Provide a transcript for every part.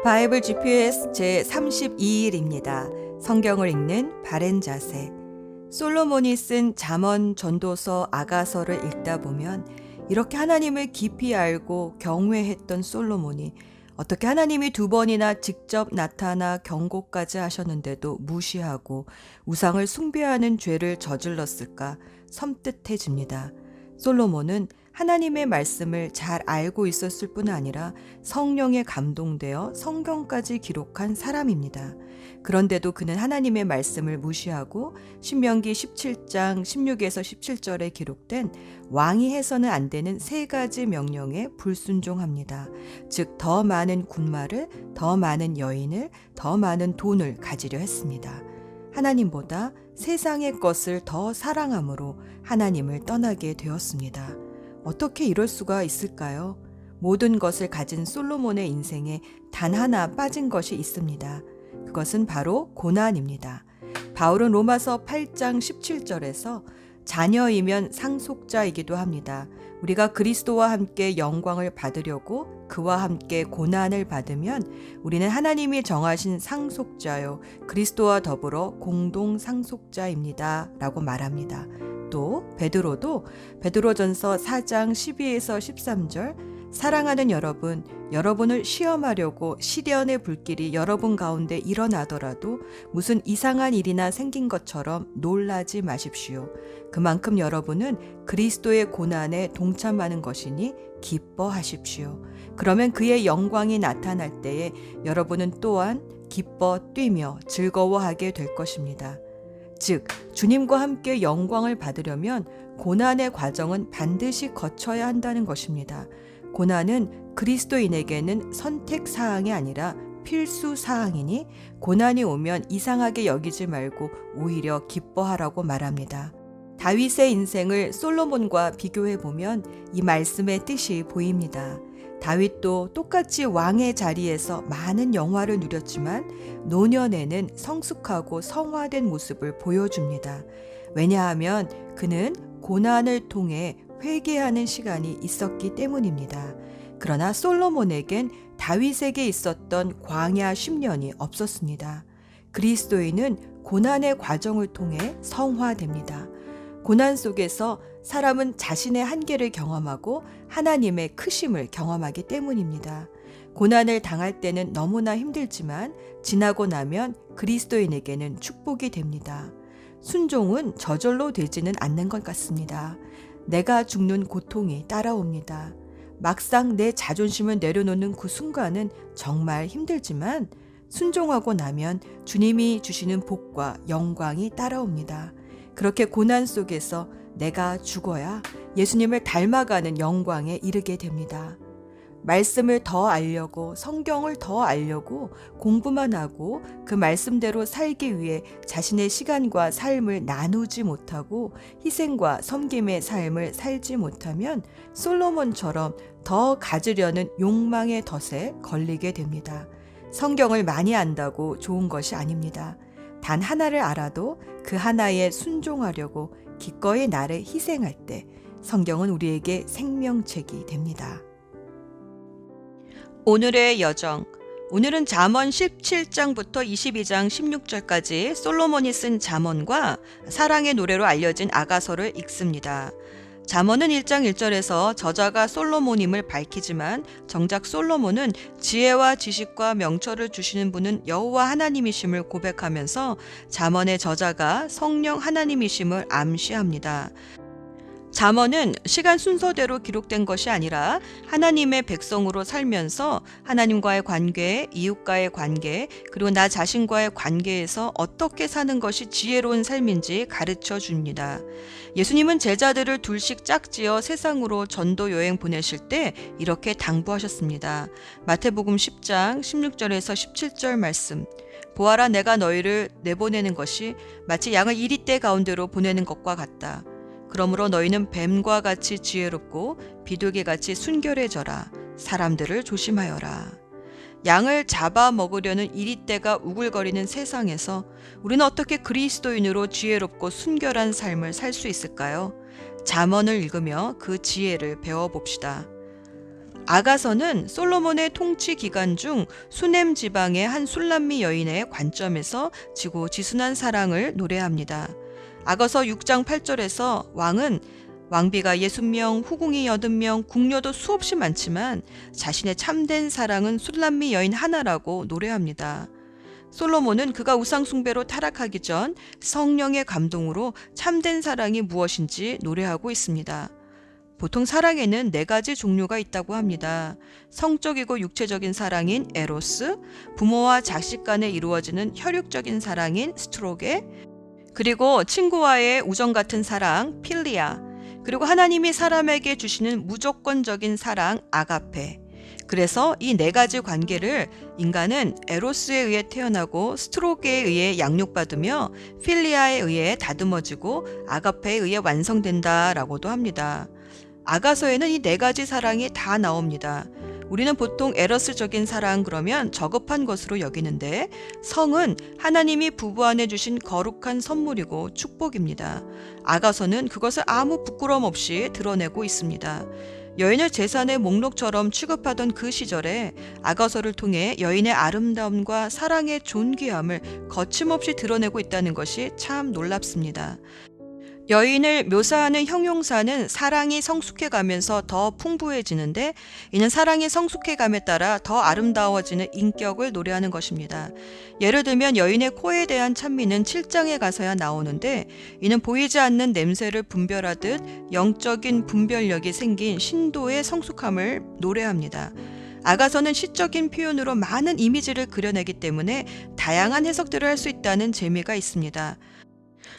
바이블 GPS 제32일입니다. 성경을 읽는 바른 자세. 솔로몬이 쓴 잠언, 전도서, 아가서를 읽다 보면 이렇게 하나님을 깊이 알고 경외했던 솔로몬이 어떻게 하나님이 2번이나 직접 나타나 경고까지 하셨는데도 무시하고 우상을 숭배하는 죄를 저질렀을까 섬뜩해집니다. 솔로몬은 하나님의 말씀을 잘 알고 있었을 뿐 아니라 성령에 감동되어 성경까지 기록한 사람입니다. 그런데도 그는 하나님의 말씀을 무시하고 신명기 17장 16에서 17절에 기록된 왕이 해서는 안 되는 3가지 명령에 불순종합니다. 즉, 더 많은 군마를, 더 많은 여인을, 더 많은 돈을 가지려 했습니다. 하나님보다 세상의 것을 더 사랑함으로 하나님을 떠나게 되었습니다. 어떻게 이럴 수가 있을까요? 모든 것을 가진 솔로몬의 인생에 단 하나 빠진 것이 있습니다. 그것은 바로 고난입니다. 바울은 로마서 8장 17절에서 자녀이면 상속자이기도 합니다. 우리가 그리스도와 함께 영광을 받으려고 그와 함께 고난을 받으면 우리는 하나님이 정하신 상속자요 그리스도와 더불어 공동 상속자입니다. 라고 말합니다. 또 베드로도 베드로전서 4장 12에서 13절 사랑하는 여러분, 여러분을 시험하려고 시련의 불길이 여러분 가운데 일어나더라도 무슨 이상한 일이나 생긴 것처럼 놀라지 마십시오. 그만큼 여러분은 그리스도의 고난에 동참하는 것이니 기뻐하십시오. 그러면 그의 영광이 나타날 때에 여러분은 또한 기뻐 뛰며 즐거워하게 될 것입니다. 즉, 주님과 함께 영광을 받으려면 고난의 과정은 반드시 거쳐야 한다는 것입니다. 고난은 그리스도인에게는 선택사항이 아니라 필수사항이니 고난이 오면 이상하게 여기지 말고 오히려 기뻐하라고 말합니다. 다윗의 인생을 솔로몬과 비교해보면 이 말씀의 뜻이 보입니다. 다윗도 똑같이 왕의 자리에서 많은 영화를 누렸지만 노년에는 성숙하고 성화된 모습을 보여줍니다. 왜냐하면 그는 고난을 통해 회개하는 시간이 있었기 때문입니다. 그러나 솔로몬에겐 다윗에게 있었던 광야 10년이 없었습니다. 그리스도인은 고난의 과정을 통해 성화됩니다. 고난 속에서 사람은 자신의 한계를 경험하고 하나님의 크심을 경험하기 때문입니다. 고난을 당할 때는 너무나 힘들지만 지나고 나면 그리스도인에게는 축복이 됩니다. 순종은 저절로 되지는 않는 것 같습니다. 내가 죽는 고통이 따라옵니다. 막상 내 자존심을 내려놓는 그 순간은 정말 힘들지만 순종하고 나면 주님이 주시는 복과 영광이 따라옵니다. 그렇게 고난 속에서 내가 죽어야 예수님을 닮아가는 영광에 이르게 됩니다. 말씀을 더 알려고 성경을 더 알려고 공부만 하고 그 말씀대로 살기 위해 자신의 시간과 삶을 나누지 못하고 희생과 섬김의 삶을 살지 못하면 솔로몬처럼 더 가지려는 욕망의 덫에 걸리게 됩니다. 성경을 많이 안다고 좋은 것이 아닙니다. 단 하나를 알아도 그 하나에 순종하려고 기꺼이 나를 희생할 때 성경은 우리에게 생명책이 됩니다. 오늘의 여정. 오늘은 잠언 17장부터 22장 16절까지 솔로몬이 쓴 잠언과 사랑의 노래로 알려진 아가서를 읽습니다. 잠언은 1장 1절에서 저자가 솔로몬임을 밝히지만 정작 솔로몬은 지혜와 지식과 명철을 주시는 분은 여호와 하나님이심을 고백하면서 잠언의 저자가 성령 하나님이심을 암시합니다. 잠언은 시간 순서대로 기록된 것이 아니라 하나님의 백성으로 살면서 하나님과의 관계, 이웃과의 관계, 그리고 나 자신과의 관계에서 어떻게 사는 것이 지혜로운 삶인지 가르쳐 줍니다. 예수님은 제자들을 둘씩 짝지어 세상으로 전도 여행 보내실 때 이렇게 당부하셨습니다. 마태복음 10장 16절에서 17절 말씀. 보아라, 내가 너희를 내보내는 것이 마치 양을 이리떼 가운데로 보내는 것과 같다. 그러므로 너희는 뱀과 같이 지혜롭고 비둘기같이 순결해져라. 사람들을 조심하여라. 양을 잡아 먹으려는 이리떼가 우글거리는 세상에서 우리는 어떻게 그리스도인으로 지혜롭고 순결한 삶을 살 수 있을까요? 잠언을 읽으며 그 지혜를 배워봅시다. 아가서는 솔로몬의 통치 기간 중 수넴 지방의 한 술람미 여인의 관점에서 지고지순한 사랑을 노래합니다. 아가서 6장 8절에서 왕은 왕비가 60명, 후궁이 80명, 궁녀도 수없이 많지만 자신의 참된 사랑은 술람미 여인 하나라고 노래합니다. 솔로몬은 그가 우상숭배로 타락하기 전 성령의 감동으로 참된 사랑이 무엇인지 노래하고 있습니다. 보통 사랑에는 4가지 종류가 있다고 합니다. 성적이고 육체적인 사랑인 에로스, 부모와 자식 간에 이루어지는 혈육적인 사랑인 스트로게, 그리고 친구와의 우정 같은 사랑 필리아, 그리고 하나님이 사람에게 주시는 무조건적인 사랑 아가페. 그래서 이 4가지 관계를 인간은 에로스에 의해 태어나고 스트로게에 의해 양육받으며 필리아에 의해 다듬어지고 아가페에 의해 완성된다라고도 합니다. 아가서에는 이 4가지 사랑이 다 나옵니다. 우리는 보통 에러스적인 사랑 그러면 저급한 것으로 여기는데 성은 하나님이 부부 안에 주신 거룩한 선물이고 축복입니다. 아가서는 그것을 아무 부끄럼 없이 드러내고 있습니다. 여인을 재산의 목록처럼 취급하던 그 시절에 아가서를 통해 여인의 아름다움과 사랑의 존귀함을 거침없이 드러내고 있다는 것이 참 놀랍습니다. 여인을 묘사하는 형용사는 사랑이 성숙해가면서 더 풍부해지는데 이는 사랑이 성숙해감에 따라 더 아름다워지는 인격을 노래하는 것입니다. 예를 들면 여인의 코에 대한 찬미는 7장에 가서야 나오는데 이는 보이지 않는 냄새를 분별하듯 영적인 분별력이 생긴 신도의 성숙함을 노래합니다. 아가서는 시적인 표현으로 많은 이미지를 그려내기 때문에 다양한 해석들을 할 수 있다는 재미가 있습니다.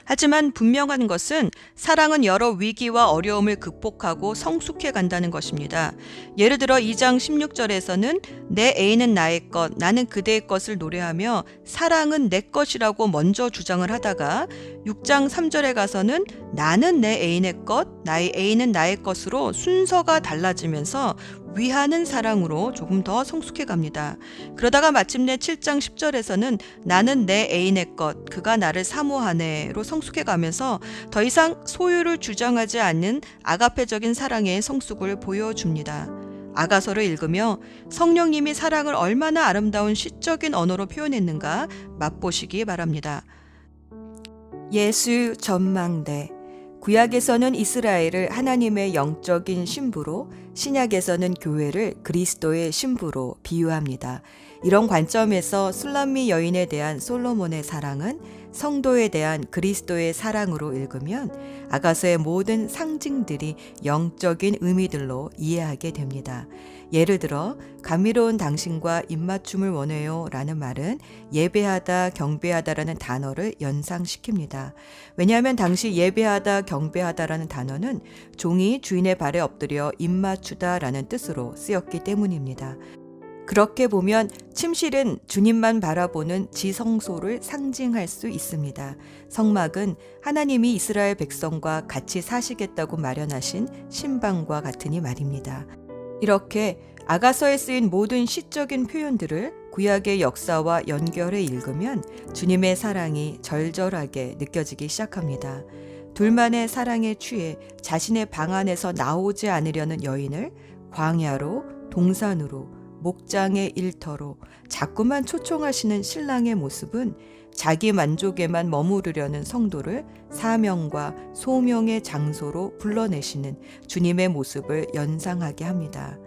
하지만 분명한 것은 사랑은 여러 위기와 어려움을 극복하고 성숙해 간다는 것입니다. 예를 들어 2장 16절에서는 내 애인은 나의 것, 나는 그대의 것을 노래하며 사랑은 내 것이라고 먼저 주장을 하다가 6장 3절에 가서는 나는 내 애인의 것, 나의 애인은 나의 것으로 순서가 달라지면서 위하는 사랑으로 조금 더 성숙해 갑니다. 그러다가 마침내 7장 10절에서는 나는 내 애인의 것, 그가 나를 사모하네로 성숙해 가면서 더 이상 소유를 주장하지 않는 아가페적인 사랑의 성숙을 보여줍니다. 아가서를 읽으며 성령님이 사랑을 얼마나 아름다운 시적인 언어로 표현했는가 맛보시기 바랍니다. 예수 전망대. 구약에서는 이스라엘을 하나님의 영적인 신부로, 신약에서는 교회를 그리스도의 신부로 비유합니다. 이런 관점에서 술람미 여인에 대한 솔로몬의 사랑은 성도에 대한 그리스도의 사랑으로 읽으면 아가서의 모든 상징들이 영적인 의미들로 이해하게 됩니다. 예를 들어 감미로운 당신과 입맞춤을 원해요 라는 말은 예배하다, 경배하다라는 단어를 연상시킵니다. 왜냐하면 당시 예배하다, 경배하다라는 단어는 종이 주인의 발에 엎드려 입맞추다 라는 뜻으로 쓰였기 때문입니다. 그렇게 보면 침실은 주님만 바라보는 지성소를 상징할 수 있습니다. 성막은 하나님이 이스라엘 백성과 같이 사시겠다고 마련하신 신방과 같으니 말입니다. 이렇게 아가서에 쓰인 모든 시적인 표현들을 구약의 역사와 연결해 읽으면 주님의 사랑이 절절하게 느껴지기 시작합니다. 둘만의 사랑에 취해 자신의 방 안에서 나오지 않으려는 여인을 광야로, 동산으로, 목장의 일터로 자꾸만 초청하시는 신랑의 모습은 자기 만족에만 머무르려는 성도를 사명과 소명의 장소로 불러내시는 주님의 모습을 연상하게 합니다.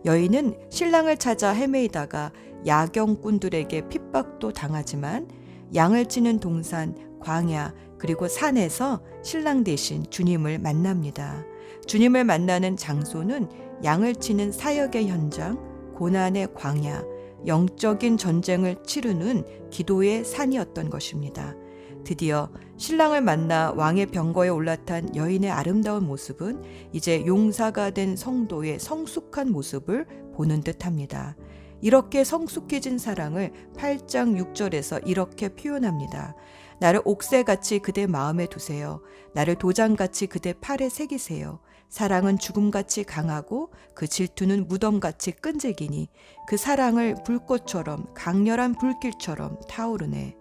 여인은 신랑을 찾아 헤매이다가 야경꾼들에게 핍박도 당하지만 양을 치는 동산, 광야, 그리고 산에서 신랑 대신 주님을 만납니다. 주님을 만나는 장소는 양을 치는 사역의 현장, 고난의 광야, 영적인 전쟁을 치르는 기도의 산이었던 것입니다. 드디어 신랑을 만나 왕의 병거에 올라탄 여인의 아름다운 모습은 이제 용사가 된 성도의 성숙한 모습을 보는 듯합니다. 이렇게 성숙해진 사랑을 8장 6절에서 이렇게 표현합니다. 나를 옥새같이 그대 마음에 두세요. 나를 도장같이 그대 팔에 새기세요. 사랑은 죽음같이 강하고 그 질투는 무덤같이 끈질기니 그 사랑을 불꽃처럼 강렬한 불길처럼 타오르네.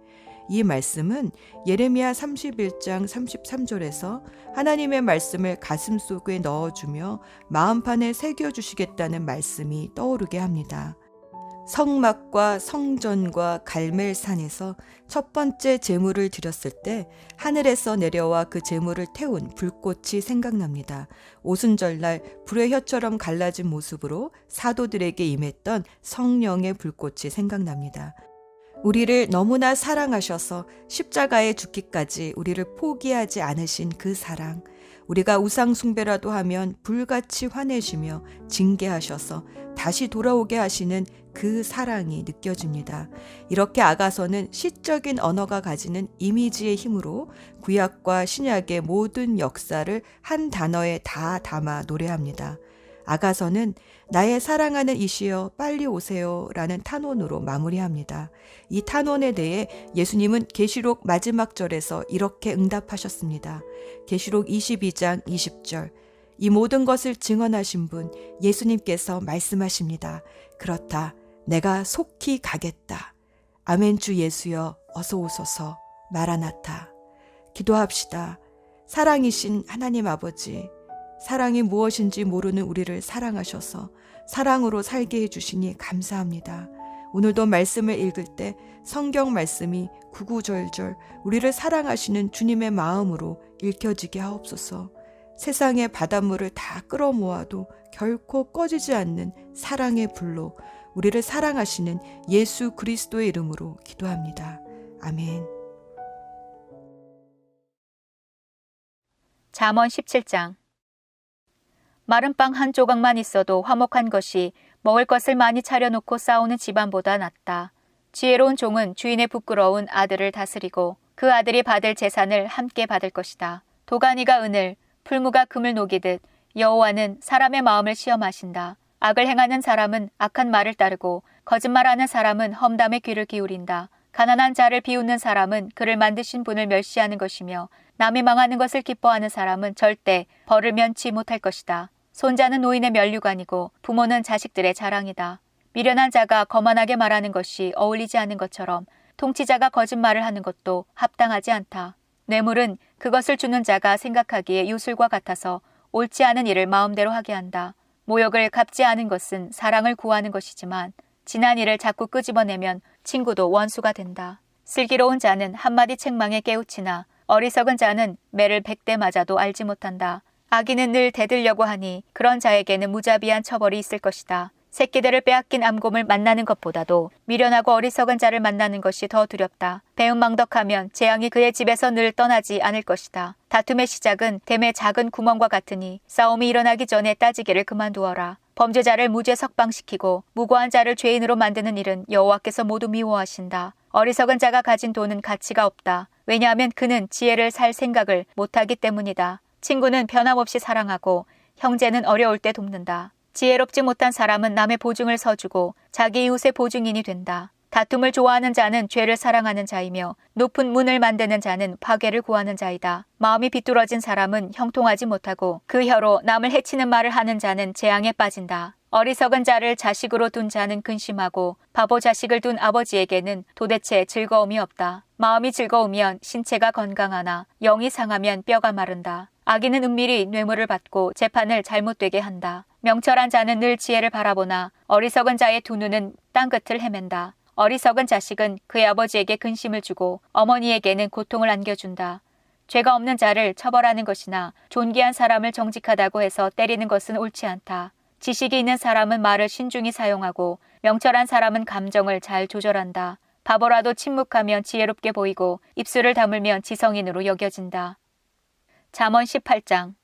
이 말씀은 예레미야 31장 33절에서 하나님의 말씀을 가슴속에 넣어주며 마음판에 새겨주시겠다는 말씀이 떠오르게 합니다. 성막과 성전과 갈멜산에서 첫 번째 제물을 드렸을 때 하늘에서 내려와 그 제물을 태운 불꽃이 생각납니다. 오순절날 불의 혀처럼 갈라진 모습으로 사도들에게 임했던 성령의 불꽃이 생각납니다. 우리를 너무나 사랑하셔서 십자가에 죽기까지 우리를 포기하지 않으신 그 사랑, 우리가 우상 숭배라도 하면 불같이 화내시며 징계하셔서 다시 돌아오게 하시는 그 사랑이 느껴집니다. 이렇게 아가서는 시적인 언어가 가지는 이미지의 힘으로 구약과 신약의 모든 역사를 한 단어에 다 담아 노래합니다. 아가서는 나의 사랑하는 이시여 빨리 오세요 라는 탄원으로 마무리합니다. 이 탄원에 대해 예수님은 계시록 마지막 절에서 이렇게 응답하셨습니다. 계시록 22장 20절, 이 모든 것을 증언하신 분 예수님께서 말씀하십니다. 그렇다, 내가 속히 가겠다. 아멘. 주 예수여 어서 오소서. 마라나타. 기도합시다. 사랑이신 하나님 아버지, 사랑이 무엇인지 모르는 우리를 사랑하셔서 사랑으로 살게 해주시니 감사합니다. 오늘도 말씀을 읽을 때 성경 말씀이 구구절절 우리를 사랑하시는 주님의 마음으로 읽혀지게 하옵소서. 세상의 바닷물을 다 끌어모아도 결코 꺼지지 않는 사랑의 불로 우리를 사랑하시는 예수 그리스도의 이름으로 기도합니다. 아멘. 잠언 17장. 마른 빵 한 조각만 있어도 화목한 것이 먹을 것을 많이 차려놓고 싸우는 집안보다 낫다. 지혜로운 종은 주인의 부끄러운 아들을 다스리고 그 아들이 받을 재산을 함께 받을 것이다. 도가니가 은을, 풀무가 금을 녹이듯 여호와는 사람의 마음을 시험하신다. 악을 행하는 사람은 악한 말을 따르고 거짓말하는 사람은 험담에 귀를 기울인다. 가난한 자를 비웃는 사람은 그를 만드신 분을 멸시하는 것이며 남이 망하는 것을 기뻐하는 사람은 절대 벌을 면치 못할 것이다. 손자는 노인의 면류관이고 부모는 자식들의 자랑이다. 미련한 자가 거만하게 말하는 것이 어울리지 않은 것처럼 통치자가 거짓말을 하는 것도 합당하지 않다. 뇌물은 그것을 주는 자가 생각하기에 유술과 같아서 옳지 않은 일을 마음대로 하게 한다. 모욕을 갚지 않은 것은 사랑을 구하는 것이지만 지난 일을 자꾸 끄집어내면 친구도 원수가 된다. 슬기로운 자는 한마디 책망에 깨우치나 어리석은 자는 매를 100대 맞아도 알지 못한다. 악인은 늘 대들려고 하니 그런 자에게는 무자비한 처벌이 있을 것이다. 새끼들을 빼앗긴 암곰을 만나는 것보다도 미련하고 어리석은 자를 만나는 것이 더 두렵다. 배은망덕하면 재앙이 그의 집에서 늘 떠나지 않을 것이다. 다툼의 시작은 댐의 작은 구멍과 같으니 싸움이 일어나기 전에 따지기를 그만두어라. 범죄자를 무죄 석방시키고 무고한 자를 죄인으로 만드는 일은 여호와께서 모두 미워하신다. 어리석은 자가 가진 돈은 가치가 없다. 왜냐하면 그는 지혜를 살 생각을 못하기 때문이다. 친구는 변함없이 사랑하고 형제는 어려울 때 돕는다. 지혜롭지 못한 사람은 남의 보증을 서주고 자기 이웃의 보증인이 된다. 다툼을 좋아하는 자는 죄를 사랑하는 자이며 높은 문을 만드는 자는 파괴를 구하는 자이다. 마음이 비뚤어진 사람은 형통하지 못하고 그 혀로 남을 해치는 말을 하는 자는 재앙에 빠진다. 어리석은 자를 자식으로 둔 자는 근심하고 바보 자식을 둔 아버지에게는 도대체 즐거움이 없다. 마음이 즐거우면 신체가 건강하나 영이 상하면 뼈가 마른다. 악인은 은밀히 뇌물을 받고 재판을 잘못되게 한다. 명철한 자는 늘 지혜를 바라보나 어리석은 자의 두 눈은 땅끝을 헤맨다. 어리석은 자식은 그의 아버지에게 근심을 주고 어머니에게는 고통을 안겨준다. 죄가 없는 자를 처벌하는 것이나 존귀한 사람을 정직하다고 해서 때리는 것은 옳지 않다. 지식이 있는 사람은 말을 신중히 사용하고 명철한 사람은 감정을 잘 조절한다. 바보라도 침묵하면 지혜롭게 보이고 입술을 다물면 지성인으로 여겨진다. 잠언 18장.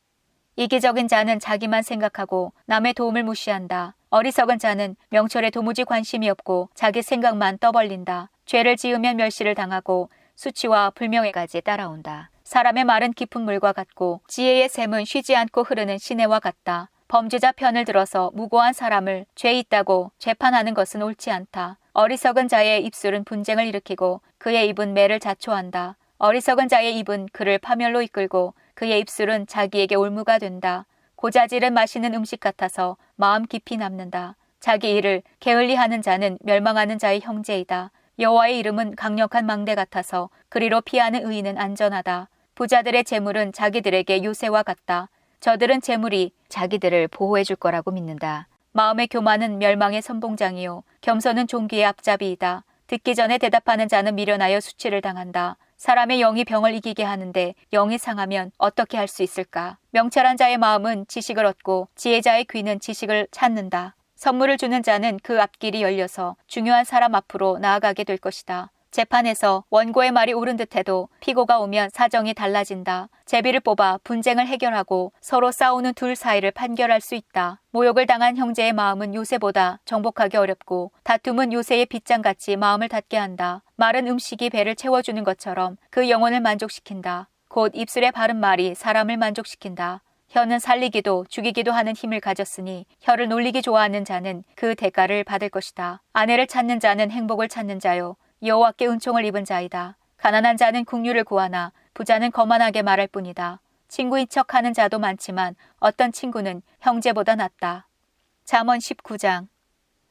이기적인 자는 자기만 생각하고 남의 도움을 무시한다. 어리석은 자는 명철에 도무지 관심이 없고 자기 생각만 떠벌린다. 죄를 지으면 멸시를 당하고 수치와 불명예까지 따라온다. 사람의 말은 깊은 물과 같고 지혜의 샘은 쉬지 않고 흐르는 시내와 같다. 범죄자 편을 들어서 무고한 사람을 죄 있다고 재판하는 것은 옳지 않다. 어리석은 자의 입술은 분쟁을 일으키고 그의 입은 매를 자초한다. 어리석은 자의 입은 그를 파멸로 이끌고 그의 입술은 자기에게 올무가 된다. 고자질은 마시는 음식 같아서 마음 깊이 남는다. 자기 일을 게을리하는 자는 멸망하는 자의 형제이다. 여호와의 이름은 강력한 망대 같아서 그리로 피하는 의인은 안전하다. 부자들의 재물은 자기들에게 요새와 같다. 저들은 재물이 자기들을 보호해 줄 거라고 믿는다. 마음의 교만은 멸망의 선봉장이요 겸손은 종기의 앞잡이이다. 듣기 전에 대답하는 자는 미련하여 수치를 당한다. 사람의 영이 병을 이기게 하는데 영이 상하면 어떻게 할 수 있을까? 명철한 자의 마음은 지식을 얻고 지혜자의 귀는 지식을 찾는다. 선물을 주는 자는 그 앞길이 열려서 중요한 사람 앞으로 나아가게 될 것이다. 재판에서 원고의 말이 옳은 듯해도 피고가 오면 사정이 달라진다. 제비를 뽑아 분쟁을 해결하고 서로 싸우는 둘 사이를 판결할 수 있다. 모욕을 당한 형제의 마음은 요새보다 정복하기 어렵고 다툼은 요새의 빗장같이 마음을 닫게 한다. 마른 음식이 배를 채워주는 것처럼 그 영혼을 만족시킨다. 곧 입술에 바른 말이 사람을 만족시킨다. 혀는 살리기도 죽이기도 하는 힘을 가졌으니 혀를 놀리기 좋아하는 자는 그 대가를 받을 것이다. 아내를 찾는 자는 행복을 찾는 자요 여호와께 은총을 입은 자이다. 가난한 자는 국류를 구하나 부자는 거만하게 말할 뿐이다. 친구인 척하는 자도 많지만 어떤 친구는 형제보다 낫다. 잠언 19장.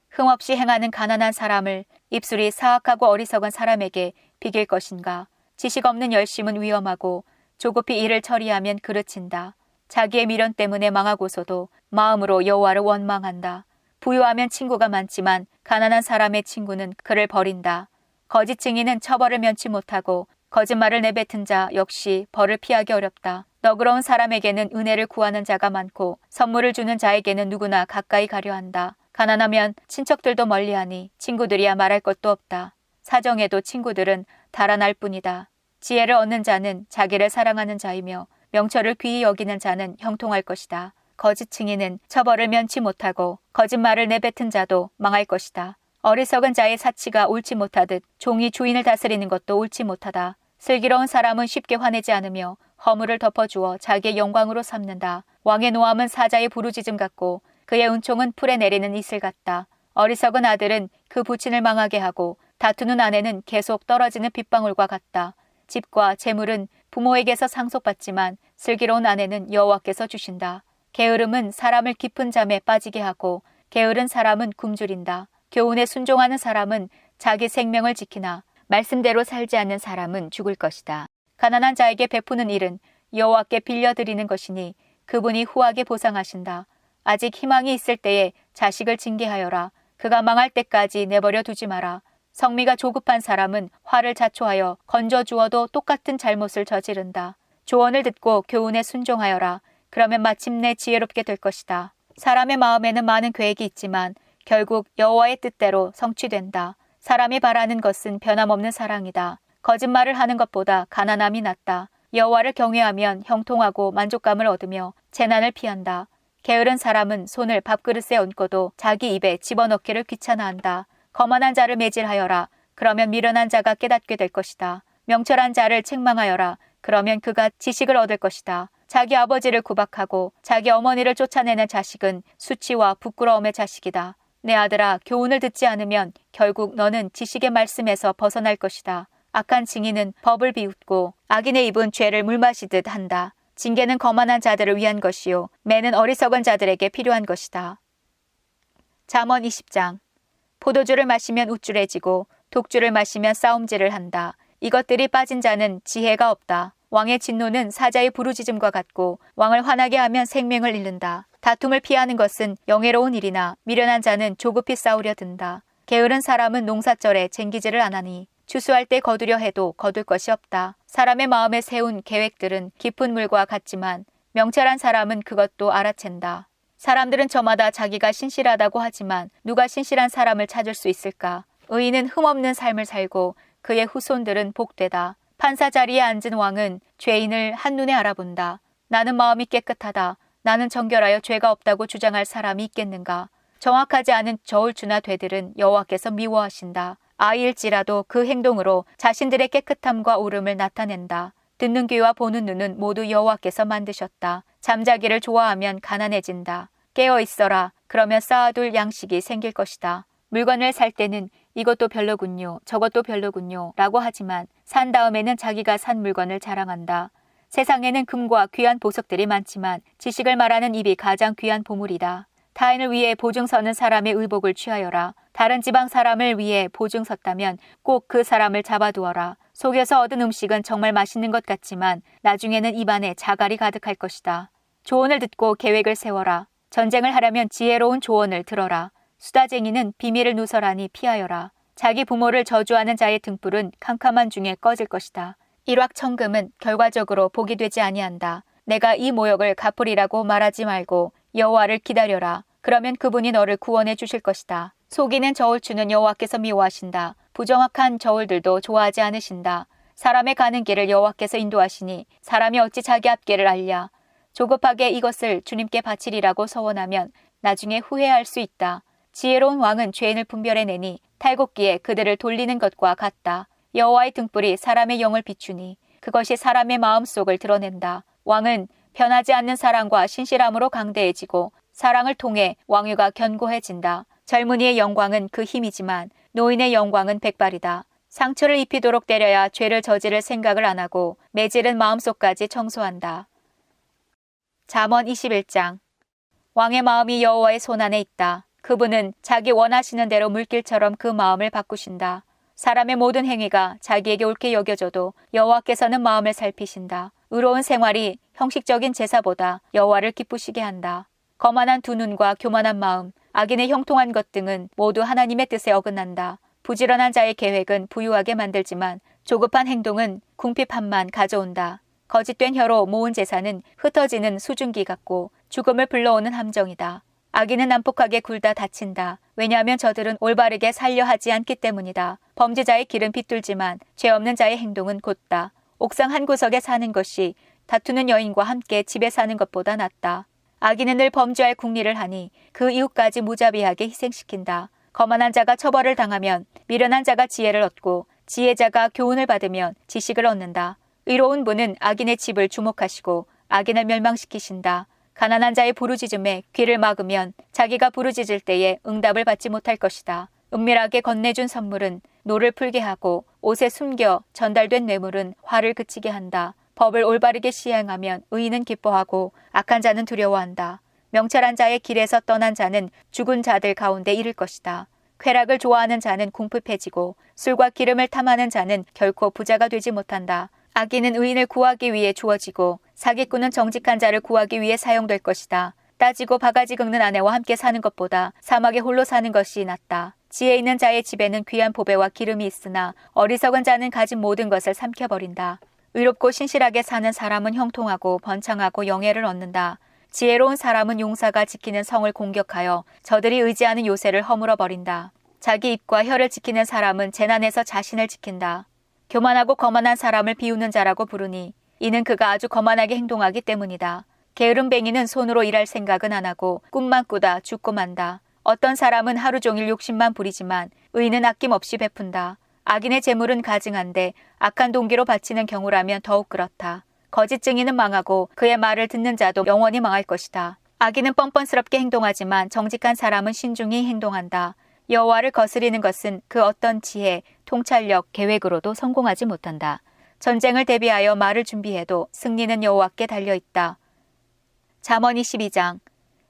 흠없이 행하는 가난한 사람을 입술이 사악하고 어리석은 사람에게 비길 것인가. 지식 없는 열심은 위험하고 조급히 일을 처리하면 그르친다. 자기의 미련 때문에 망하고서도 마음으로 여호와를 원망한다. 부유하면 친구가 많지만 가난한 사람의 친구는 그를 버린다. 거짓 증인은 처벌을 면치 못하고 거짓말을 내뱉은 자 역시 벌을 피하기 어렵다. 너그러운 사람에게는 은혜를 구하는 자가 많고 선물을 주는 자에게는 누구나 가까이 가려 한다. 가난하면 친척들도 멀리하니 친구들이야 말할 것도 없다. 사정에도 친구들은 달아날 뿐이다. 지혜를 얻는 자는 자기를 사랑하는 자이며 명철을 귀히 여기는 자는 형통할 것이다. 거짓 증인은 처벌을 면치 못하고 거짓말을 내뱉은 자도 망할 것이다. 어리석은 자의 사치가 옳지 못하듯 종이 주인을 다스리는 것도 옳지 못하다. 슬기로운 사람은 쉽게 화내지 않으며 허물을 덮어주어 자기의 영광으로 삼는다. 왕의 노함은 사자의 부르짖음 같고 그의 은총은 풀에 내리는 이슬 같다. 어리석은 아들은 그 부친을 망하게 하고 다투는 아내는 계속 떨어지는 빗방울과 같다. 집과 재물은 부모에게서 상속받지만 슬기로운 아내는 여호와께서 주신다. 게으름은 사람을 깊은 잠에 빠지게 하고 게으른 사람은 굶주린다. 교훈에 순종하는 사람은 자기 생명을 지키나 말씀대로 살지 않는 사람은 죽을 것이다. 가난한 자에게 베푸는 일은 여호와께 빌려드리는 것이니 그분이 후하게 보상하신다. 아직 희망이 있을 때에 자식을 징계하여라. 그가 망할 때까지 내버려 두지 마라. 성미가 조급한 사람은 화를 자초하여 건져주어도 똑같은 잘못을 저지른다. 조언을 듣고 교훈에 순종하여라. 그러면 마침내 지혜롭게 될 것이다. 사람의 마음에는 많은 계획이 있지만 결국 여호와의 뜻대로 성취된다. 사람이 바라는 것은 변함없는 사랑이다. 거짓말을 하는 것보다 가난함이 낫다. 여호와를 경외하면 형통하고 만족감을 얻으며 재난을 피한다. 게으른 사람은 손을 밥그릇에 얹고도 자기 입에 집어넣기를 귀찮아한다. 거만한 자를 매질하여라. 그러면 미련한 자가 깨닫게 될 것이다. 명철한 자를 책망하여라. 그러면 그가 지식을 얻을 것이다. 자기 아버지를 구박하고 자기 어머니를 쫓아내는 자식은 수치와 부끄러움의 자식이다. 내 아들아, 교훈을 듣지 않으면 결국 너는 지식의 말씀에서 벗어날 것이다. 악한 증인은 법을 비웃고 악인의 입은 죄를 물마시듯 한다. 징계는 거만한 자들을 위한 것이요 매는 어리석은 자들에게 필요한 것이다. 잠언 20장. 포도주를 마시면 우쭐해지고 독주를 마시면 싸움질을 한다. 이것들이 빠진 자는 지혜가 없다. 왕의 진노는 사자의 부르짖음과 같고 왕을 화나게 하면 생명을 잃는다. 다툼을 피하는 것은 영예로운 일이나 미련한 자는 조급히 싸우려 든다. 게으른 사람은 농사철에 쟁기질을 안 하니 추수할 때 거두려 해도 거둘 것이 없다. 사람의 마음에 세운 계획들은 깊은 물과 같지만 명철한 사람은 그것도 알아챈다. 사람들은 저마다 자기가 신실하다고 하지만 누가 신실한 사람을 찾을 수 있을까? 의인은 흠없는 삶을 살고 그의 후손들은 복되다. 판사 자리에 앉은 왕은 죄인을 한눈에 알아본다. 나는 마음이 깨끗하다. 나는 정결하여 죄가 없다고 주장할 사람이 있겠는가? 정확하지 않은 저울주나 되들은 여호와께서 미워하신다. 아이일지라도 그 행동으로 자신들의 깨끗함과 오름을 나타낸다. 듣는 귀와 보는 눈은 모두 여호와께서 만드셨다. 잠자기를 좋아하면 가난해진다. 깨어 있어라. 그러면 쌓아둘 양식이 생길 것이다. 물건을 살 때는 이것도 별로군요. 저것도 별로군요. 라고 하지만 산 다음에는 자기가 산 물건을 자랑한다. 세상에는 금과 귀한 보석들이 많지만 지식을 말하는 입이 가장 귀한 보물이다. 타인을 위해 보증 서는 사람의 의복을 취하여라. 다른 지방 사람을 위해 보증 섰다면 꼭 그 사람을 잡아두어라. 속여서 얻은 음식은 정말 맛있는 것 같지만 나중에는 입안에 자갈이 가득할 것이다. 조언을 듣고 계획을 세워라. 전쟁을 하려면 지혜로운 조언을 들어라. 수다쟁이는 비밀을 누설하니 피하여라. 자기 부모를 저주하는 자의 등불은 캄캄한 중에 꺼질 것이다. 일확천금은 결과적으로 복이 되지 아니한다. 내가 이 모욕을 갚으리라고 말하지 말고 여호와를 기다려라. 그러면 그분이 너를 구원해 주실 것이다. 속이는 저울추는 여호와께서 미워하신다. 부정확한 저울들도 좋아하지 않으신다. 사람의 가는 길을 여호와께서 인도하시니 사람이 어찌 자기 앞길을 알랴. 조급하게 이것을 주님께 바치리라고 서원하면 나중에 후회할 수 있다. 지혜로운 왕은 죄인을 분별해내니 탈곡기에 그들을 돌리는 것과 같다. 여호와의 등불이 사람의 영을 비추니 그것이 사람의 마음속을 드러낸다. 왕은 변하지 않는 사랑과 신실함으로 강대해지고 사랑을 통해 왕위가 견고해진다. 젊은이의 영광은 그 힘이지만 노인의 영광은 백발이다. 상처를 입히도록 때려야 죄를 저지를 생각을 안 하고 매질은 마음속까지 청소한다. 잠언 21장. 왕의 마음이 여호와의 손안에 있다. 그분은 자기 원하시는 대로 물길처럼 그 마음을 바꾸신다. 사람의 모든 행위가 자기에게 옳게 여겨져도 여호와께서는 마음을 살피신다. 의로운 생활이 형식적인 제사보다 여호와를 기쁘시게 한다. 거만한 두 눈과 교만한 마음, 악인의 형통한 것 등은 모두 하나님의 뜻에 어긋난다. 부지런한 자의 계획은 부유하게 만들지만 조급한 행동은 궁핍함만 가져온다. 거짓된 혀로 모은 재산은 흩어지는 수증기 같고 죽음을 불러오는 함정이다. 악인은 난폭하게 굴다 다친다. 왜냐하면 저들은 올바르게 살려 하지 않기 때문이다. 범죄자의 길은 비뚤지만 죄 없는 자의 행동은 곧다. 옥상 한 구석에 사는 것이 다투는 여인과 함께 집에 사는 것보다 낫다. 악인은 늘 범죄할 궁리를 하니 그 이웃까지 무자비하게 희생시킨다. 거만한 자가 처벌을 당하면 미련한 자가 지혜를 얻고 지혜자가 교훈을 받으면 지식을 얻는다. 의로운 분은 악인의 집을 주목하시고 악인을 멸망시키신다. 가난한 자의 부르짖음에 귀를 막으면 자기가 부르짖을 때에 응답을 받지 못할 것이다. 은밀하게 건네준 선물은 노를 풀게 하고 옷에 숨겨 전달된 뇌물은 화를 그치게 한다. 법을 올바르게 시행하면 의인은 기뻐하고 악한 자는 두려워한다. 명철한 자의 길에서 떠난 자는 죽은 자들 가운데 이를 것이다. 쾌락을 좋아하는 자는 궁핍해지고 술과 기름을 탐하는 자는 결코 부자가 되지 못한다. 악인은 의인을 구하기 위해 주어지고 사기꾼은 정직한 자를 구하기 위해 사용될 것이다. 따지고 바가지 긁는 아내와 함께 사는 것보다 사막에 홀로 사는 것이 낫다. 지혜 있는 자의 집에는 귀한 보배와 기름이 있으나 어리석은 자는 가진 모든 것을 삼켜버린다. 의롭고 신실하게 사는 사람은 형통하고 번창하고 영예를 얻는다. 지혜로운 사람은 용사가 지키는 성을 공격하여 저들이 의지하는 요새를 허물어 버린다. 자기 입과 혀를 지키는 사람은 재난에서 자신을 지킨다. 교만하고 거만한 사람을 비우는 자라고 부르니 이는 그가 아주 거만하게 행동하기 때문이다. 게으름뱅이는 손으로 일할 생각은 안 하고 꿈만 꾸다 죽고 만다. 어떤 사람은 하루 종일 욕심만 부리지만 의인은 아낌없이 베푼다. 악인의 재물은 가증한데 악한 동기로 바치는 경우라면 더욱 그렇다. 거짓 증인은 망하고 그의 말을 듣는 자도 영원히 망할 것이다. 악인은 뻔뻔스럽게 행동하지만 정직한 사람은 신중히 행동한다. 여호와를 거스리는 것은 그 어떤 지혜, 통찰력, 계획으로도 성공하지 못한다. 전쟁을 대비하여 말을 준비해도 승리는 여호와께 달려있다. 잠언 22장.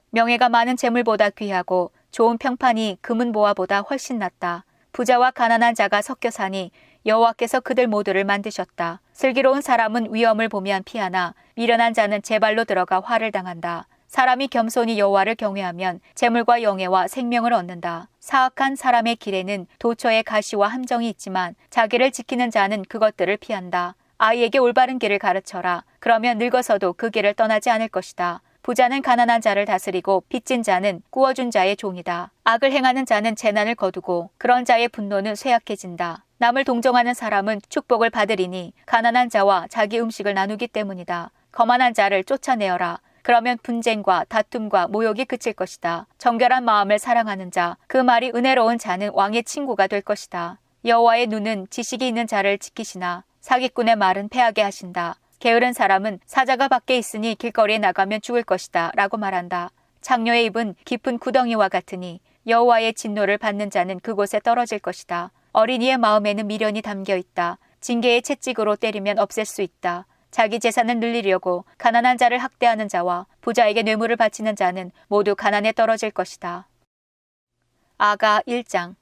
명예가 많은 재물보다 귀하고 좋은 평판이 금은 보화보다 훨씬 낫다. 부자와 가난한 자가 섞여 사니 여호와께서 그들 모두를 만드셨다. 슬기로운 사람은 위험을 보면 피하나 미련한 자는 제 발로 들어가 화를 당한다. 사람이 겸손히 여호와를 경외하면 재물과 영예와 생명을 얻는다. 사악한 사람의 길에는 도처에 가시와 함정이 있지만 자기를 지키는 자는 그것들을 피한다. 아이에게 올바른 길을 가르쳐라. 그러면 늙어서도 그 길을 떠나지 않을 것이다. 부자는 가난한 자를 다스리고 빚진 자는 꾸어준 자의 종이다. 악을 행하는 자는 재난을 거두고 그런 자의 분노는 쇠약해진다. 남을 동정하는 사람은 축복을 받으리니 가난한 자와 자기 음식을 나누기 때문이다. 거만한 자를 쫓아내어라. 그러면 분쟁과 다툼과 모욕이 그칠 것이다. 정결한 마음을 사랑하는 자, 그 말이 은혜로운 자는 왕의 친구가 될 것이다. 여호와의 눈은 지식이 있는 자를 지키시나 사기꾼의 말은 패하게 하신다. 게으른 사람은 사자가 밖에 있으니 길거리에 나가면 죽을 것이다 라고 말한다. 창녀의 입은 깊은 구덩이와 같으니 여호와의 진노를 받는 자는 그곳에 떨어질 것이다. 어린이의 마음에는 미련이 담겨 있다. 징계의 채찍으로 때리면 없앨 수 있다. 자기 재산을 늘리려고 가난한 자를 학대하는 자와 부자에게 뇌물을 바치는 자는 모두 가난에 떨어질 것이다. 아가 1장.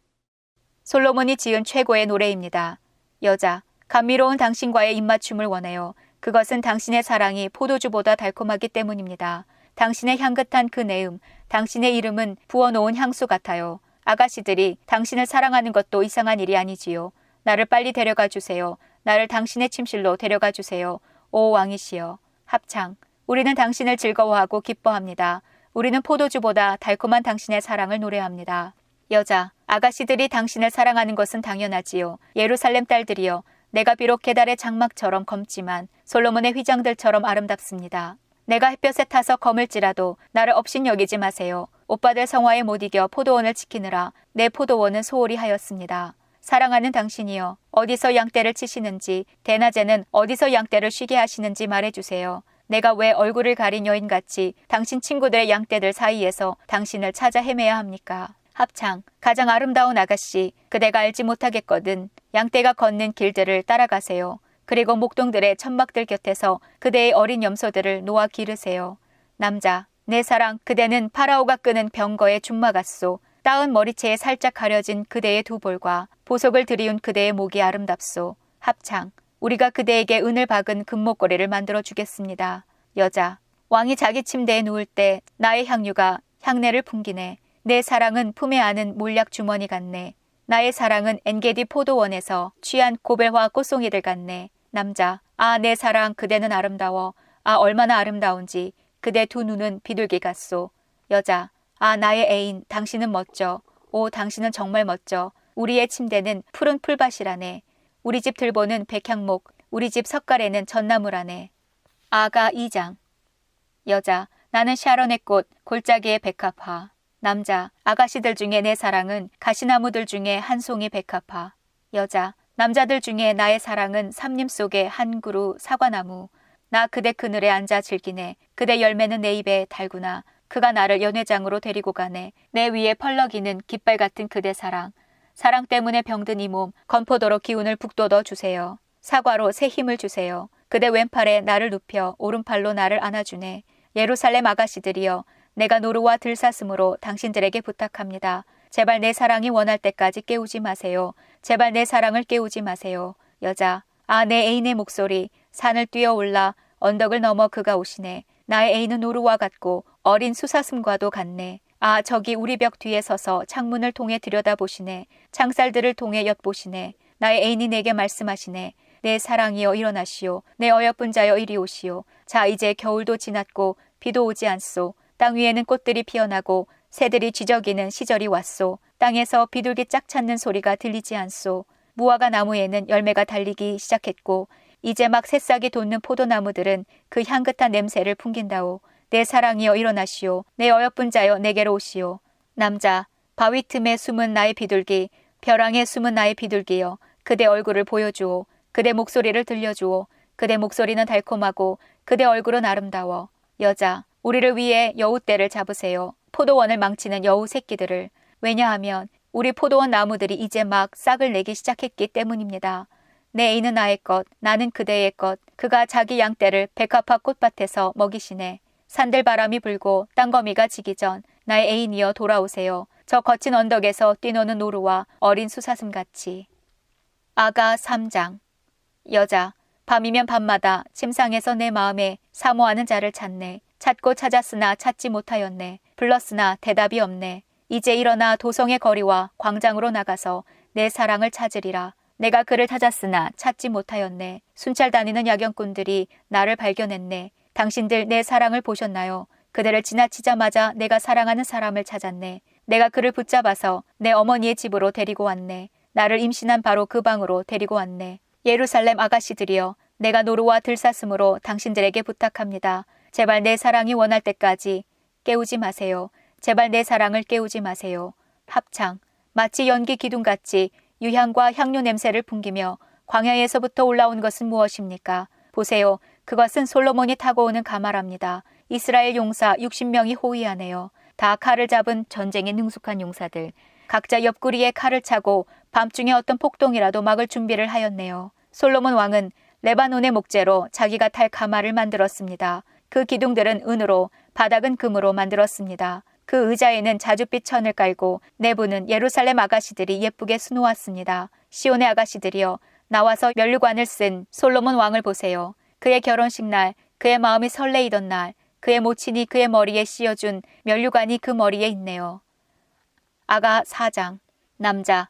솔로몬이 지은 최고의 노래입니다. 여자, 감미로운 당신과의 입맞춤을 원해요. 그것은 당신의 사랑이 포도주보다 달콤하기 때문입니다. 당신의 향긋한 그 내음, 당신의 이름은 부어놓은 향수 같아요. 아가씨들이 당신을 사랑하는 것도 이상한 일이 아니지요. 나를 빨리 데려가 주세요. 나를 당신의 침실로 데려가 주세요. 오 왕이시여. 합창. 우리는 당신을 즐거워하고 기뻐합니다. 우리는 포도주보다 달콤한 당신의 사랑을 노래합니다. 여자, 아가씨들이 당신을 사랑하는 것은 당연하지요. 예루살렘 딸들이여, 내가 비록 계달의 장막처럼 검지만 솔로몬의 휘장들처럼 아름답습니다. 내가 햇볕에 타서 검을지라도 나를 업신여기지 마세요. 오빠들 성화에 못 이겨 포도원을 지키느라 내 포도원은 소홀히 하였습니다. 사랑하는 당신이여, 어디서 양떼를 치시는지, 대낮에는 어디서 양떼를 쉬게 하시는지 말해주세요. 내가 왜 얼굴을 가린 여인같이 당신 친구들의 양떼들 사이에서 당신을 찾아 헤매야 합니까? 합창. 가장 아름다운 아가씨, 그대가 알지 못하겠거든. 양떼가 걷는 길들을 따라가세요. 그리고 목동들의 천막들 곁에서 그대의 어린 염소들을 놓아 기르세요. 남자, 내 사랑, 그대는 파라오가 끄는 병거의 준마 같소. 따은 머리채에 살짝 가려진 그대의 두 볼과 보석을 들이운 그대의 목이 아름답소. 합창. 우리가 그대에게 은을 박은 금목걸이를 만들어 주겠습니다. 여자, 왕이 자기 침대에 누울 때 나의 향유가 향내를 풍기네. 내 사랑은 품에 안은 몰약 주머니 같네. 나의 사랑은 엔게디 포도원에서 취한 고벨화 꽃송이들 같네. 남자, 아, 내 사랑, 그대는 아름다워. 아, 얼마나 아름다운지. 그대 두 눈은 비둘기 같소. 여자, 아, 나의 애인, 당신은 멋져. 오, 당신은 정말 멋져. 우리의 침대는 푸른 풀밭이라네. 우리 집 들보는 백향목, 우리 집 석가래는 전나무라네. 아가 2장. 여자, 나는 샤론의 꽃, 골짜기의 백합화. 남자, 아가씨들 중에 내 사랑은 가시나무들 중에 한 송이 백합화. 여자, 남자들 중에 나의 사랑은 삼림 속의 한 그루 사과나무. 나 그대 그늘에 앉아 즐기네. 그대 열매는 내 입에 달구나. 그가 나를 연회장으로 데리고 가네. 내 위에 펄럭이는 깃발 같은 그대 사랑. 사랑 때문에 병든 이 몸, 건포도로 기운을 북돋워 주세요. 사과로 새 힘을 주세요. 그대 왼팔에 나를 눕혀 오른팔로 나를 안아주네. 예루살렘 아가씨들이여, 내가 노루와 들사슴으로 당신들에게 부탁합니다. 제발 내 사랑이 원할 때까지 깨우지 마세요. 제발 내 사랑을 깨우지 마세요. 여자, 아, 내 애인의 목소리. 산을 뛰어올라 언덕을 넘어 그가 오시네. 나의 애인은 노루와 같고 어린 수사슴과도 같네. 아, 저기 우리 벽 뒤에 서서 창문을 통해 들여다보시네. 창살들을 통해 엿보시네. 나의 애인이 내게 말씀하시네. 내 사랑이여 일어나시오. 내 어여쁜 자여 이리 오시오. 자, 이제 겨울도 지났고 비도 오지 않소. 땅 위에는 꽃들이 피어나고 새들이 쥐저기는 시절이 왔소. 땅에서 비둘기 짝 찾는 소리가 들리지 않소. 무화과 나무에는 열매가 달리기 시작했고 이제 막 새싹이 돋는 포도나무들은 그 향긋한 냄새를 풍긴다오. 내 사랑이여 일어나시오. 내 어여쁜 자여 내게로 오시오. 남자, 바위 틈에 숨은 나의 비둘기, 벼랑에 숨은 나의 비둘기여, 그대 얼굴을 보여주오. 그대 목소리를 들려주오. 그대 목소리는 달콤하고 그대 얼굴은 아름다워. 여자, 우리를 위해 여우떼를 잡으세요. 포도원을 망치는 여우 새끼들을. 왜냐하면 우리 포도원 나무들이 이제 막 싹을 내기 시작했기 때문입니다. 내 애인은 나의 것, 나는 그대의 것. 그가 자기 양떼를 백합화 꽃밭에서 먹이시네. 산들바람이 불고 땅거미가 지기 전 나의 애인이여 돌아오세요. 저 거친 언덕에서 뛰노는 노루와 어린 수사슴같이. 아가 3장. 여자, 밤이면 밤마다 침상에서 내 마음에 사모하는 자를 찾네. 찾고 찾았으나 찾지 못하였네. 불렀으나 대답이 없네. 이제 일어나 도성의 거리와 광장으로 나가서 내 사랑을 찾으리라. 내가 그를 찾았으나 찾지 못하였네. 순찰 다니는 야경꾼들이 나를 발견했네. 당신들 내 사랑을 보셨나요? 그대를 지나치자마자 내가 사랑하는 사람을 찾았네. 내가 그를 붙잡아서 내 어머니의 집으로 데리고 왔네. 나를 임신한 바로 그 방으로 데리고 왔네. 예루살렘 아가씨들이여, 내가 노루와 들사슴으로 당신들에게 부탁합니다. 제발 내 사랑이 원할 때까지 깨우지 마세요. 제발 내 사랑을 깨우지 마세요. 합창. 마치 연기 기둥같이 유향과 향료 냄새를 풍기며 광야에서부터 올라온 것은 무엇입니까? 보세요. 그것은 솔로몬이 타고 오는 가마랍니다. 이스라엘 용사 60명이 호위하네요. 다 칼을 잡은 전쟁에 능숙한 용사들. 각자 옆구리에 칼을 차고 밤중에 어떤 폭동이라도 막을 준비를 하였네요. 솔로몬 왕은 레바논의 목재로 자기가 탈 가마를 만들었습니다. 그 기둥들은 은으로, 바닥은 금으로 만들었습니다. 그 의자에는 자줏빛 천을 깔고 내부는 예루살렘 아가씨들이 예쁘게 수놓았습니다. 시온의 아가씨들이여, 나와서 면류관을 쓴 솔로몬 왕을 보세요. 그의 결혼식 날, 그의 마음이 설레이던 날, 그의 모친이 그의 머리에 씌워준 면류관이 그 머리에 있네요. 아가 4장. 남자.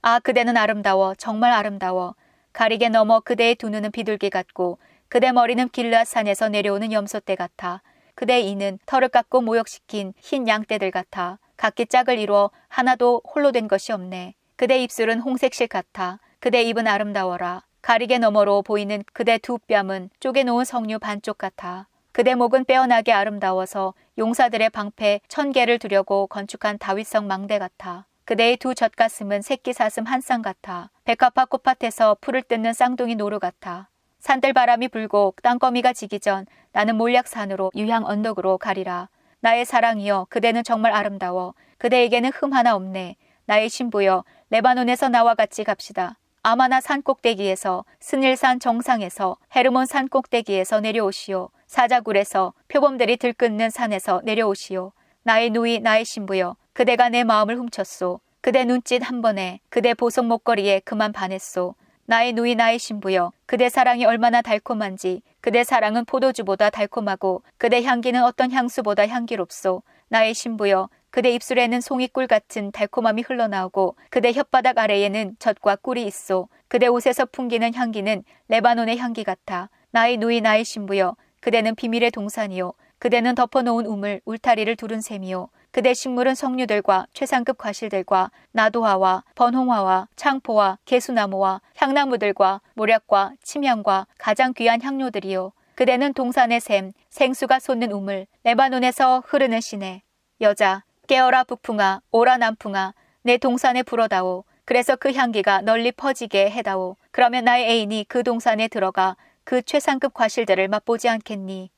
아, 그대는 아름다워, 정말 아름다워. 가리개 넘어 그대의 두 눈은 비둘기 같고 그대 머리는 길르앗 산에서 내려오는 염소떼 같아. 그대 이는 털을 깎고 모욕시킨 흰 양떼들 같아. 각기 짝을 이루어 하나도 홀로 된 것이 없네. 그대 입술은 홍색실 같아. 그대 입은 아름다워라. 가리개 너머로 보이는 그대 두 뺨은 쪼개놓은 석류 반쪽 같아. 그대 목은 빼어나게 아름다워서 용사들의 방패 1000개를 두려고 건축한 다윗성 망대 같아. 그대의 두 젖가슴은 새끼 사슴 한 쌍 같아. 백합화 꽃밭에서 풀을 뜯는 쌍둥이 노루 같아. 산들바람이 불고 땅거미가 지기 전 나는 몰약산으로 유향 언덕으로 가리라. 나의 사랑이여, 그대는 정말 아름다워. 그대에게는 흠 하나 없네. 나의 신부여, 레바논에서 나와 같이 갑시다. 아마나 산 꼭대기에서, 스닐산 정상에서, 헤르몬 산 꼭대기에서 내려오시오. 사자굴에서, 표범들이 들끓는 산에서 내려오시오. 나의 누이, 나의 신부여, 그대가 내 마음을 훔쳤소. 그대 눈짓 한 번에, 그대 보석 목걸이에 그만 반했소. 나의 누이, 나의 신부여, 그대 사랑이 얼마나 달콤한지. 그대 사랑은 포도주보다 달콤하고 그대 향기는 어떤 향수보다 향기롭소. 나의 신부여, 그대 입술에는 송이꿀 같은 달콤함이 흘러나오고 그대 혓바닥 아래에는 젖과 꿀이 있소. 그대 옷에서 풍기는 향기는 레바논의 향기 같아. 나의 누이, 나의 신부여, 그대는 비밀의 동산이요. 그대는 덮어놓은 우물, 울타리를 두른 셈이요. 그대 식물은 석류들과 최상급 과실들과 나도화와 번홍화와 창포와 개수나무와 향나무들과 모략과 침향과 가장 귀한 향료들이요. 그대는 동산의 샘, 생수가 솟는 우물, 레바논에서 흐르는 시내. 여자, 깨어라 북풍아, 오라 남풍아, 내 동산에 불어다오. 그래서 그 향기가 널리 퍼지게 해다오. 그러면 나의 애인이 그 동산에 들어가 그 최상급 과실들을 맛보지 않겠니?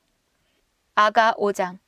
아가 5장.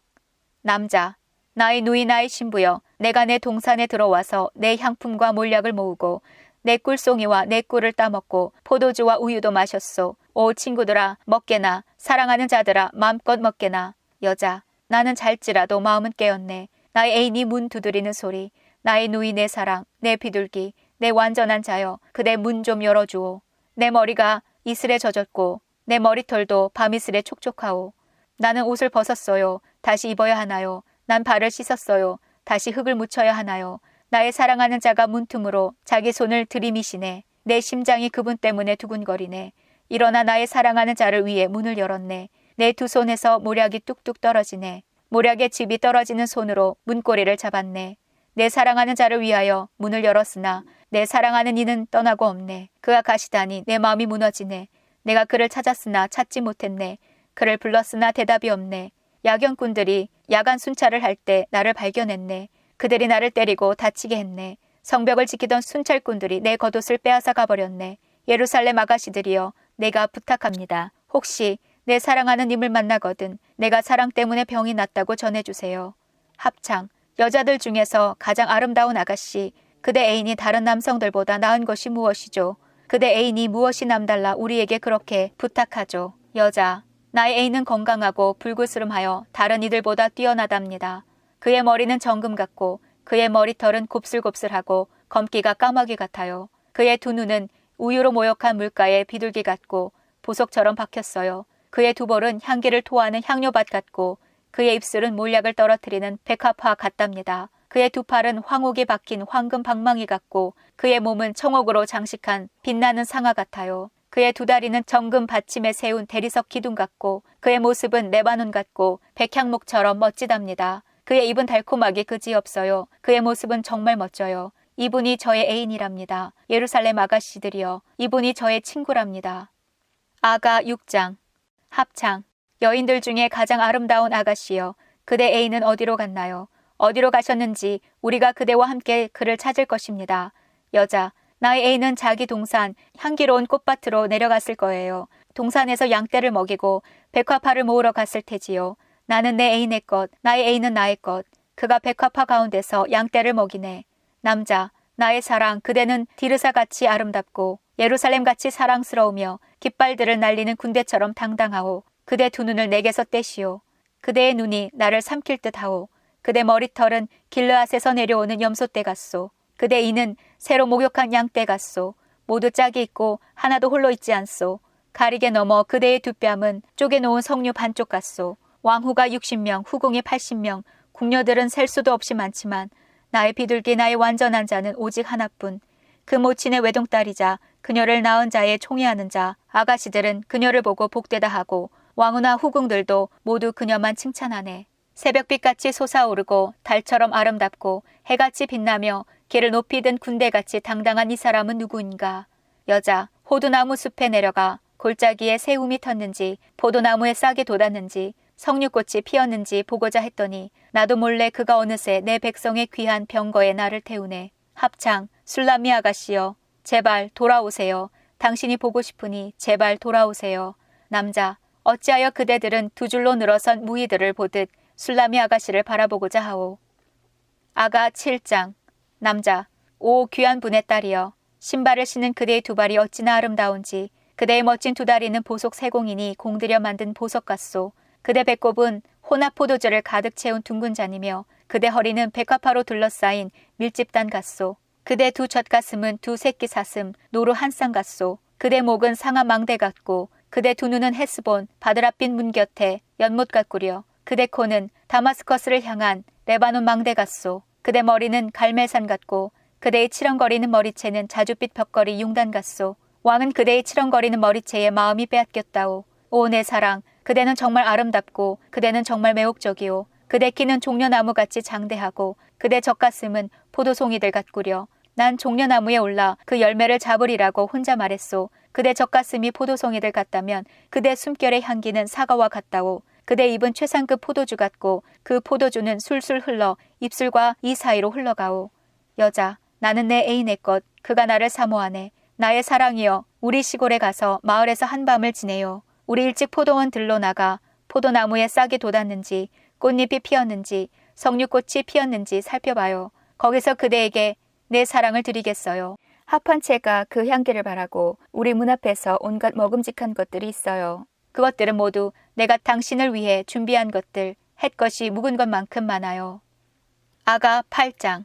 남자. 나의 누이, 나의 신부여, 내가 내 동산에 들어와서 내 향품과 몰약을 모으고 내 꿀송이와 내 꿀을 따먹고 포도주와 우유도 마셨소. 오 친구들아, 먹게나. 사랑하는 자들아, 마음껏 먹게나. 여자. 나는 잘지라도 마음은 깨었네. 나의 애인이 문 두드리는 소리. 나의 누이, 내 사랑, 내 비둘기, 내 완전한 자여, 그대 문 좀 열어주오. 내 머리가 이슬에 젖었고 내 머리털도 밤이슬에 촉촉하오. 나는 옷을 벗었어요. 다시 입어야 하나요? 난 발을 씻었어요. 다시 흙을 묻혀야 하나요? 나의 사랑하는 자가 문틈으로 자기 손을 들이미시네. 내 심장이 그분 때문에 두근거리네. 일어나 나의 사랑하는 자를 위해 문을 열었네. 내 두 손에서 모략이 뚝뚝 떨어지네. 모략의 즙이 떨어지는 손으로 문고리를 잡았네. 내 사랑하는 자를 위하여 문을 열었으나 내 사랑하는 이는 떠나고 없네. 그가 가시다니 내 마음이 무너지네. 내가 그를 찾았으나 찾지 못했네. 그를 불렀으나 대답이 없네. 야경꾼들이 야간 순찰을 할 때 나를 발견했네. 그들이 나를 때리고 다치게 했네. 성벽을 지키던 순찰꾼들이 내 겉옷을 빼앗아 가버렸네. 예루살렘 아가씨들이여, 내가 부탁합니다. 혹시 내 사랑하는 님을 만나거든 내가 사랑 때문에 병이 났다고 전해주세요. 합창. 여자들 중에서 가장 아름다운 아가씨, 그대 애인이 다른 남성들보다 나은 것이 무엇이죠? 그대 애인이 무엇이 남달라 우리에게 그렇게 부탁하죠. 여자. 나의 애인은 건강하고 불구스름하여 다른 이들보다 뛰어나답니다. 그의 머리는 정금 같고 그의 머리털은 곱슬곱슬하고 검기가 까마귀 같아요. 그의 두 눈은 우유로 모욕한 물가에 비둘기 같고 보석처럼 박혔어요. 그의 두 볼은 향기를 토하는 향료밭 같고 그의 입술은 몰약을 떨어뜨리는 백합화 같답니다. 그의 두 팔은 황옥이 박힌 황금 방망이 같고 그의 몸은 청옥으로 장식한 빛나는 상아 같아요. 그의 두 다리는 정금 받침에 세운 대리석 기둥 같고 그의 모습은 레바논 같고 백향목처럼 멋지답니다. 그의 입은 달콤하게 그지없어요. 그의 모습은 정말 멋져요. 이분이 저의 애인이랍니다. 예루살렘 아가씨들이여, 이분이 저의 친구랍니다. 아가 6장. 합창. 여인들 중에 가장 아름다운 아가씨여, 그대 애인은 어디로 갔나요? 어디로 가셨는지 우리가 그대와 함께 그를 찾을 것입니다. 여자. 나의 애인은 자기 동산 향기로운 꽃밭으로 내려갔을 거예요. 동산에서 양떼를 먹이고 백화파를 모으러 갔을 테지요. 나는 내 애인의 것, 나의 애인은 나의 것. 그가 백화파 가운데서 양떼를 먹이네. 남자. 나의 사랑, 그대는 디르사같이 아름답고 예루살렘같이 사랑스러우며 깃발들을 날리는 군대처럼 당당하오. 그대 두 눈을 내게서 떼시오. 그대의 눈이 나를 삼킬 듯하오. 그대 머리털은 길르앗에서 내려오는 염소떼 같소. 그대 이는 새로 목욕한 양떼 같소. 모두 짝이 있고 하나도 홀로 있지 않소. 가리게 넘어 그대의 두 뺨은 쪼개놓은 석류 반쪽 같소. 왕후가 60명, 후궁이 80명, 궁녀들은 셀 수도 없이 많지만 나의 비둘기, 나의 완전한 자는 오직 하나뿐. 그 모친의 외동딸이자 그녀를 낳은 자의 총애하는 자, 아가씨들은 그녀를 보고 복되다 하고 왕후나 후궁들도 모두 그녀만 칭찬하네. 새벽빛같이 솟아오르고 달처럼 아름답고 해같이 빛나며 길을 높이 든 군대같이 당당한 이 사람은 누구인가. 여자, 호두나무 숲에 내려가 골짜기에 새움이 텄는지 포도나무에 싹이 돋았는지 석류꽃이 피었는지 보고자 했더니 나도 몰래 그가 어느새 내 백성의 귀한 병거에 나를 태우네. 합창, 술람미 아가씨여, 제발 돌아오세요. 당신이 보고 싶으니 제발 돌아오세요. 남자, 어찌하여 그대들은 두 줄로 늘어선 무희들을 보듯 술람미 아가씨를 바라보고자 하오. 아가 7장. 남자, 오 귀한 분의 딸이여, 신발을 신은 그대의 두 발이 어찌나 아름다운지 그대의 멋진 두 다리는 보석 세공이니 공들여 만든 보석 같소. 그대 배꼽은 혼합 포도주를 가득 채운 둥근 잔이며 그대 허리는 백화파로 둘러싸인 밀집단 같소. 그대 두 젖가슴은 두 새끼 사슴 노루 한 쌍 같소. 그대 목은 상아 망대 같고 그대 두 눈은 헤스본 바드랏빛 문 곁에 연못 같구려. 그대 코는 다마스커스를 향한 레바논 망대 같소. 그대 머리는 갈멜산 같고 그대의 치렁거리는 머리채는 자줏빛 벽걸이 융단 같소. 왕은 그대의 치렁거리는 머리채에 마음이 빼앗겼다오. 오 내 사랑, 그대는 정말 아름답고 그대는 정말 매혹적이오. 그대 키는 종려나무같이 장대하고 그대 젖가슴은 포도송이들 같구려. 난 종려나무에 올라 그 열매를 잡으리라고 혼자 말했소. 그대 젖가슴이 포도송이들 같다면 그대 숨결의 향기는 사과와 같다오. 그대 입은 최상급 포도주 같고 그 포도주는 술술 흘러 입술과 이 사이로 흘러가오. 여자, 나는 내 애인의 것, 그가 나를 사모하네. 나의 사랑이여, 우리 시골에 가서 마을에서 한밤을 지내요. 우리 일찍 포도원 들로 나가 포도나무에 싹이 돋았는지 꽃잎이 피었는지 석류꽃이 피었는지 살펴봐요. 거기서 그대에게 내 사랑을 드리겠어요. 합한 채가 그 향기를 바라고 우리 문 앞에서 온갖 먹음직한 것들이 있어요. 그것들은 모두 내가 당신을 위해 준비한 것들, 햇것이 묵은 것만큼 많아요. 아가 8장.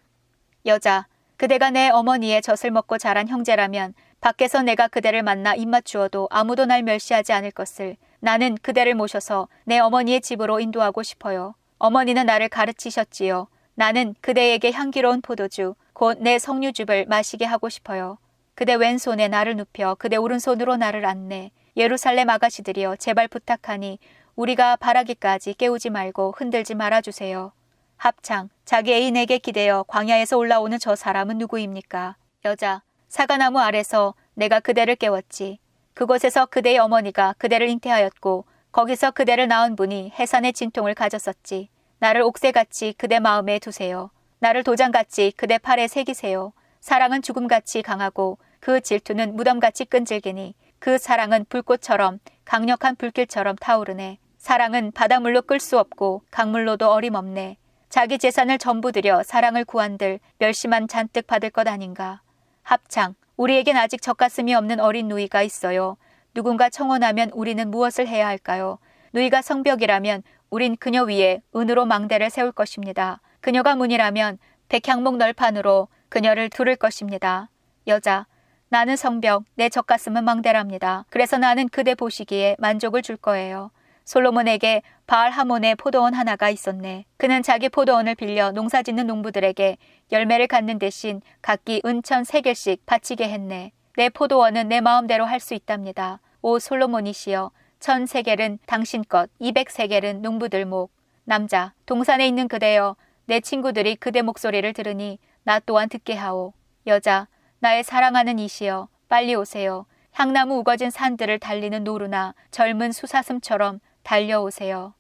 여자, 그대가 내 어머니의 젖을 먹고 자란 형제라면 밖에서 내가 그대를 만나 입맞추어도 아무도 날 멸시하지 않을 것을 나는 그대를 모셔서 내 어머니의 집으로 인도하고 싶어요. 어머니는 나를 가르치셨지요. 나는 그대에게 향기로운 포도주, 곧 내 석류즙을 마시게 하고 싶어요. 그대 왼손에 나를 눕혀 그대 오른손으로 나를 안내. 예루살렘 아가씨들이여, 제발 부탁하니 우리가 바라기까지 깨우지 말고 흔들지 말아주세요. 합창, 자기 애인에게 기대어 광야에서 올라오는 저 사람은 누구입니까? 여자, 사과나무 아래서 내가 그대를 깨웠지. 그곳에서 그대의 어머니가 그대를 잉태하였고 거기서 그대를 낳은 분이 해산의 진통을 가졌었지. 나를 옥새같이 그대 마음에 두세요. 나를 도장같이 그대 팔에 새기세요. 사랑은 죽음같이 강하고 그 질투는 무덤같이 끈질기니 그 사랑은 불꽃처럼 강력한 불길처럼 타오르네. 사랑은 바닷물로 끌 수 없고 강물로도 어림없네. 자기 재산을 전부 들여 사랑을 구한들 멸시만 잔뜩 받을 것 아닌가. 합창, 우리에겐 아직 젖가슴이 없는 어린 누이가 있어요. 누군가 청혼하면 우리는 무엇을 해야 할까요? 누이가 성벽이라면 우린 그녀 위에 은으로 망대를 세울 것입니다. 그녀가 문이라면 백향목 널판으로 그녀를 두를 것입니다. 여자, 나는 성벽, 내 젖가슴은 망대랍니다. 그래서 나는 그대 보시기에 만족을 줄 거예요. 솔로몬에게 바알 하몬의 포도원 하나가 있었네. 그는 자기 포도원을 빌려 농사짓는 농부들에게 열매를 갖는 대신 각기 은천 3개씩 바치게 했네. 내 포도원은 내 마음대로 할 수 있답니다. 오 솔로몬이시여, 1000세겔은 당신 것, 200세겔은 농부들 목. 남자, 동산에 있는 그대여, 내 친구들이 그대 목소리를 들으니 나 또한 듣게 하오. 여자, 나의 사랑하는 이시여, 빨리 오세요. 향나무 우거진 산들을 달리는 노루나 젊은 수사슴처럼 달려오세요.